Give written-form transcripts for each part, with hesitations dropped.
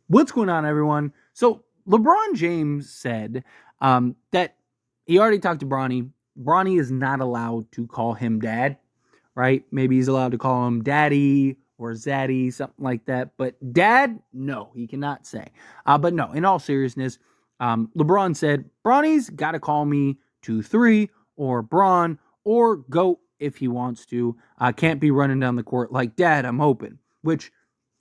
What's going on, everyone? So LeBron James said that he already talked to Bronny. Bronny is not allowed to call him dad, right? Maybe he's allowed to call him daddy or zaddy, something like that. But dad, no, he cannot say. But no, in all seriousness, LeBron said, Bronny's got to call me 2-3 or Bron or GOAT if he wants to. Can't be running down the court like dad, I'm hoping. Which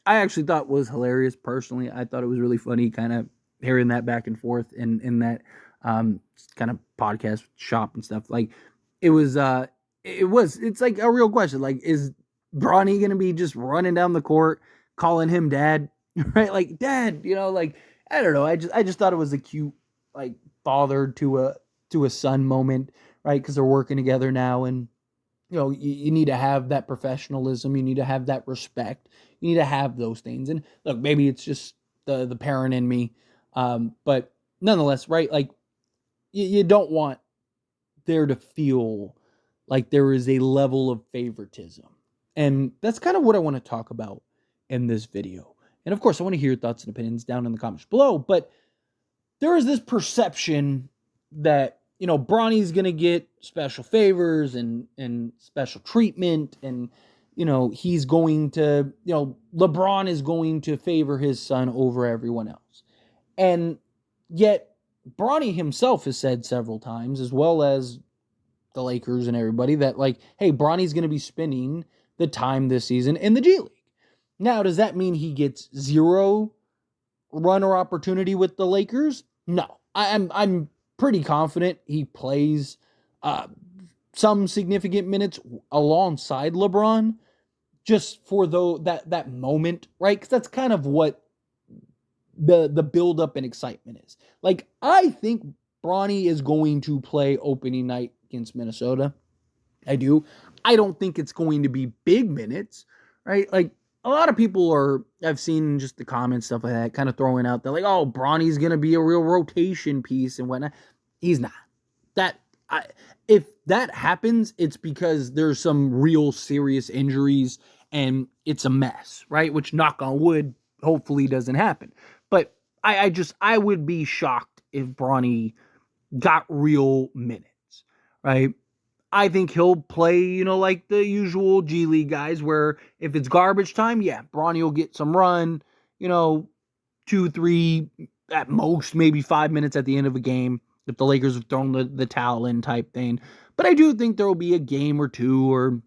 I actually thought was hilarious personally. I thought it was really funny kind of hearing that back and forth in that kind of podcast shop and stuff. Like it was it's like a real question. Like, is Bronny gonna be just running down the court calling him dad? Right? Like dad, like I don't know. I just thought it was a cute like father to a son moment, right? Because they're working together now, and you need to have that professionalism. You need to have that respect. You need to have those things. And look, maybe it's just the parent in me. But nonetheless, right? Like you don't want there to feel like there is a level of favoritism. And that's kind of what I want to talk about in this video. And of course, I want to hear your thoughts and opinions down in the comments below. But there is this perception that Bronny's gonna get special favors and special treatment, and he's going to, LeBron is going to favor his son over everyone else. And yet Bronny himself has said several times, as well as the Lakers and everybody, that like, hey, Bronny's gonna be spending the time this season in the G League. Now, does that mean he gets zero run or opportunity with the Lakers? No. I'm pretty confident he plays some significant minutes alongside LeBron, just for that moment, right? Because that's kind of what the build-up and excitement is. Like, I think Bronny is going to play opening night against Minnesota. I do. I don't think it's going to be big minutes, right? Like, a lot of people I've seen just the comments, stuff like that, kind of throwing out, they're like, oh, Bronny's going to be a real rotation piece and whatnot. He's not. If that happens, it's because there's some real serious injuries and it's a mess, right? Which, knock on wood, hopefully doesn't happen. But I would be shocked if Bronny got real minutes, right? I think he'll play, like the usual G League guys, where if it's garbage time, yeah, Bronny will get some run, 2, 3, at most, maybe 5 minutes at the end of a game, if the Lakers have thrown the towel in type thing. But I do think there will be a game or two, or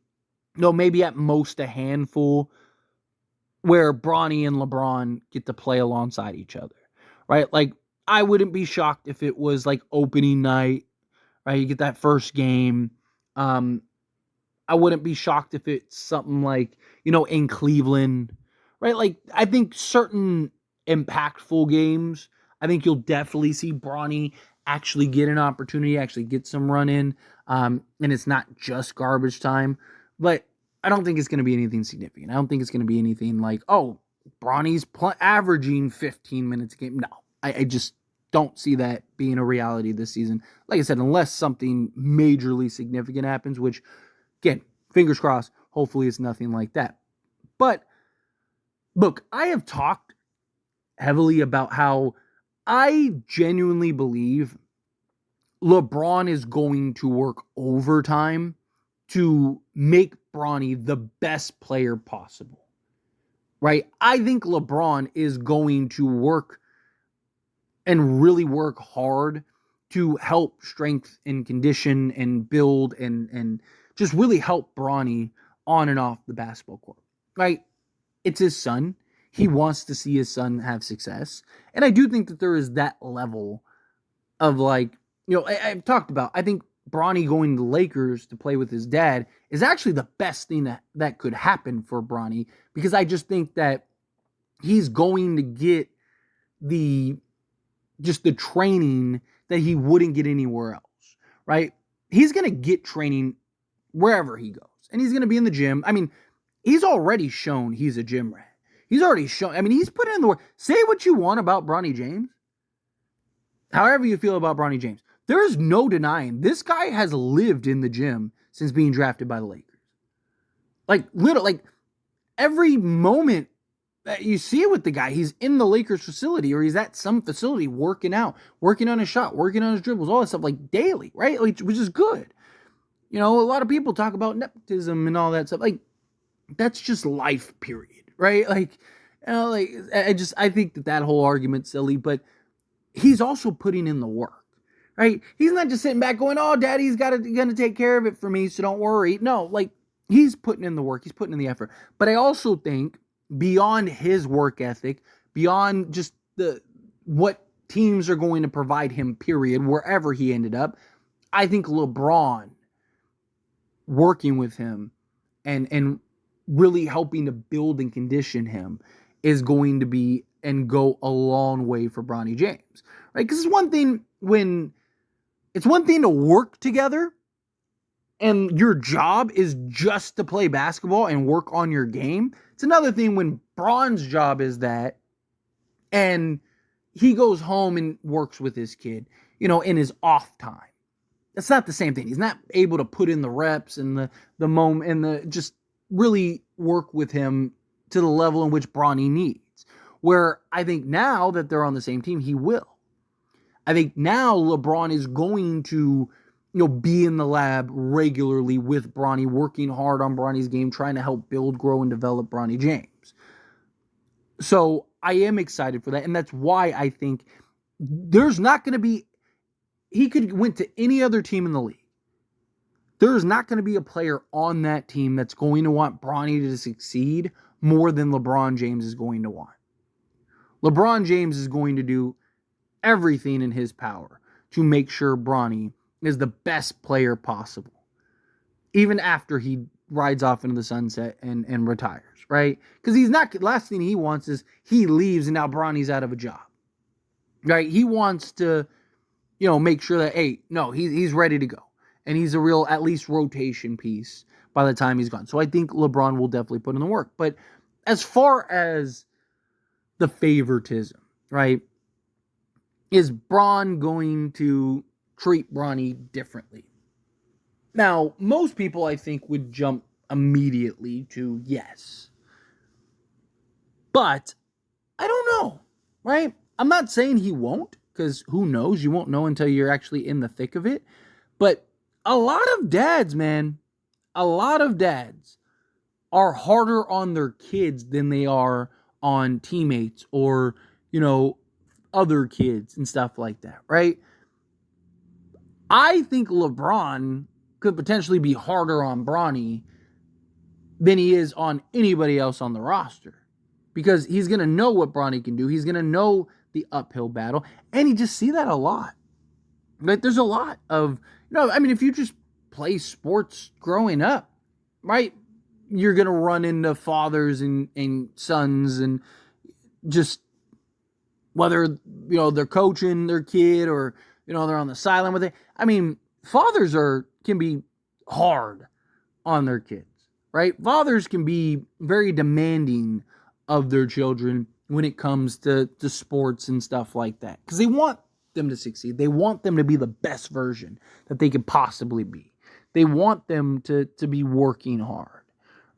maybe at most a handful, where Bronny and LeBron get to play alongside each other, right? Like, I wouldn't be shocked if it was like opening night, right? You get that first game. I wouldn't be shocked if it's something like, in Cleveland, right? Like, I think certain impactful games, I think you'll definitely see Bronny actually get an opportunity, actually get some run in, and it's not just garbage time. But I don't think it's going to be anything significant. I don't think it's going to be anything like, oh, Bronny's averaging 15 minutes a game. No, I just don't see that being a reality this season. Like I said, unless something majorly significant happens, which, again, fingers crossed, hopefully it's nothing like that. But, look, I have talked heavily about how I genuinely believe LeBron is going to work overtime to make Bronny the best player possible, right? I think LeBron is going to work and really work hard to help strength and condition and build and just really help Bronny on and off the basketball court, right? It's his son. He wants to see his son have success. And I do think that there is that level of, like, I've talked about, I think Bronny going to the Lakers to play with his dad is actually the best thing that could happen for Bronny, because I just think that he's going to get the training that he wouldn't get anywhere else, right? He's going to get training wherever he goes, and he's going to be in the gym. I mean, he's already shown he's a gym rat. He's already shown, he's put in the work. Say what you want about Bronny James. However you feel about Bronny James, there is no denying this guy has lived in the gym since being drafted by the Lakers. Like, literally, like, every moment You see it with the guy. He's in the Lakers facility, or he's at some facility working out, working on his shot, working on his dribbles, all that stuff, like daily, right? Like, which is good. A lot of people talk about nepotism and all that stuff. Like, that's just life, period, right? Like, I think that whole argument's silly, but he's also putting in the work, right? He's not just sitting back going, "Oh, daddy's gonna take care of it for me, so don't worry." No, like, he's putting in the work, he's putting in the effort. But I also think beyond his work ethic, beyond just what teams are going to provide him, period, wherever he ended up, I think LeBron working with him and really helping to build and condition him is going to be and go a long way for Bronny James, right? Because it's one thing to work together and your job is just to play basketball and work on your game. It's another thing when Bron's job is that and he goes home and works with his kid, in his off time. That's not the same thing. He's not able to put in the reps and the moment and just really work with him to the level in which Bronny needs. Where I think now that they're on the same team, he will. I think now LeBron is going to, be in the lab regularly with Bronny, working hard on Bronny's game, trying to help build, grow, and develop Bronny James. So I am excited for that. And that's why I think there's not going to be, he could went to any other team in the league. There's not going to be a player on that team that's going to want Bronny to succeed more than LeBron James is going to want. LeBron James is going to do everything in his power to make sure Bronny is the best player possible, even after he rides off into the sunset and retires, right? Because last thing he wants is he leaves and now Bronny's out of a job, right? He wants to, make sure that, hey, no, he's ready to go. And he's a real, at least, rotation piece by the time he's gone. So I think LeBron will definitely put in the work. But as far as the favoritism, right? Is Bron going to treat Bronny differently? Now, most people, I think, would jump immediately to yes. But I don't know, right? I'm not saying he won't, because who knows? You won't know until you're actually in the thick of it. But a lot of dads, man, are harder on their kids than they are on teammates or, other kids and stuff like that, right? I think LeBron could potentially be harder on Bronny than he is on anybody else on the roster, because he's going to know what Bronny can do. He's going to know the uphill battle, and you just see that a lot. Like, there's a lot of, if you just play sports growing up, right, you're going to run into fathers and sons and just whether, they're coaching their kid or, they're on the sideline with it. Fathers can be hard on their kids, right? Fathers can be very demanding of their children when it comes to sports and stuff like that, because they want them to succeed. They want them to be the best version that they could possibly be. They want them to be working hard,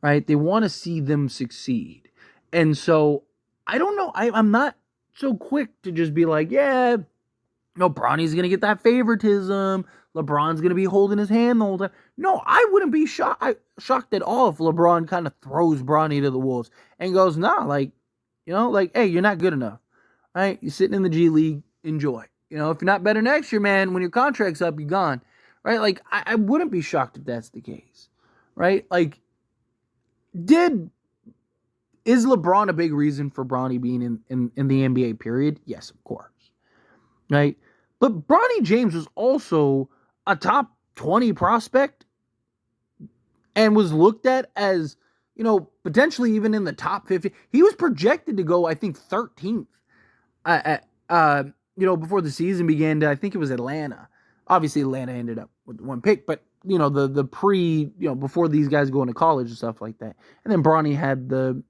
right? They want to see them succeed. And so, I don't know. I'm not so quick to just be like, yeah, Bronny's going to get that favoritism. LeBron's going to be holding his hand the whole time. No, I wouldn't be shocked at all if LeBron kind of throws Bronny to the wolves and goes, nah, hey, you're not good enough. All right? You're sitting in the G League. Enjoy. If you're not better next year, man, when your contract's up, you're gone. Right? Like, I wouldn't be shocked if that's the case. Right? Like, is LeBron a big reason for Bronny being in the NBA, period? Yes, of course. Right? But Bronny James was also a top 20 prospect and was looked at as, potentially even in the top 50. He was projected to go, I think, 13th before the season began I think it was Atlanta. Obviously, Atlanta ended up with one pick, but, before these guys go into college and stuff like that. And then Bronny had the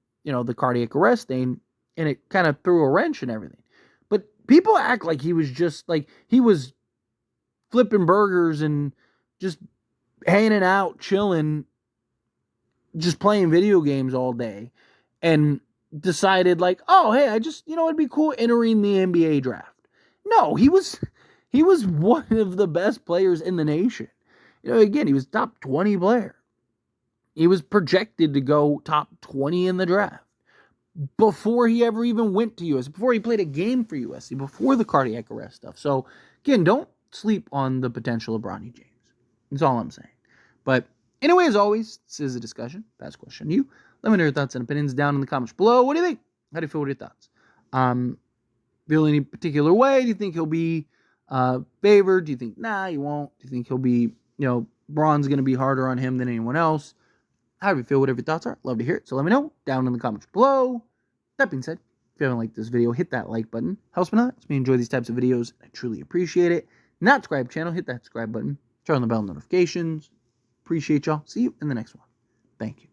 cardiac arrest thing, and it kind of threw a wrench in everything. But people act like he was just, like, he was flipping burgers and just hanging out, chilling, just playing video games all day. And decided like, oh, hey, I just, it'd be cool entering the NBA draft. No, he was one of the best players in the nation. Again, he was top 20 player. He was projected to go top 20 in the draft before he ever even went to USC, before he played a game for USC, before the cardiac arrest stuff. So, again, don't sleep on the potential of Bronny James. That's all I'm saying. But anyway, as always, this is a discussion. Pass question to you. Let me know your thoughts and opinions down in the comments below. What do you think? How do you feel with your thoughts? Feel any particular way? Do you think he'll be favored? Do you think, nah, he won't? Do you think he'll be, Bron's going to be harder on him than anyone else? How do you feel? Whatever your thoughts are, love to hear it. So let me know down in the comments below. That being said, if you haven't liked this video, hit that like button. Helps me out. Helps me enjoy these types of videos. I truly appreciate it. Not subscribe channel, hit that subscribe button. Turn on the bell notifications. Appreciate y'all. See you in the next one. Thank you.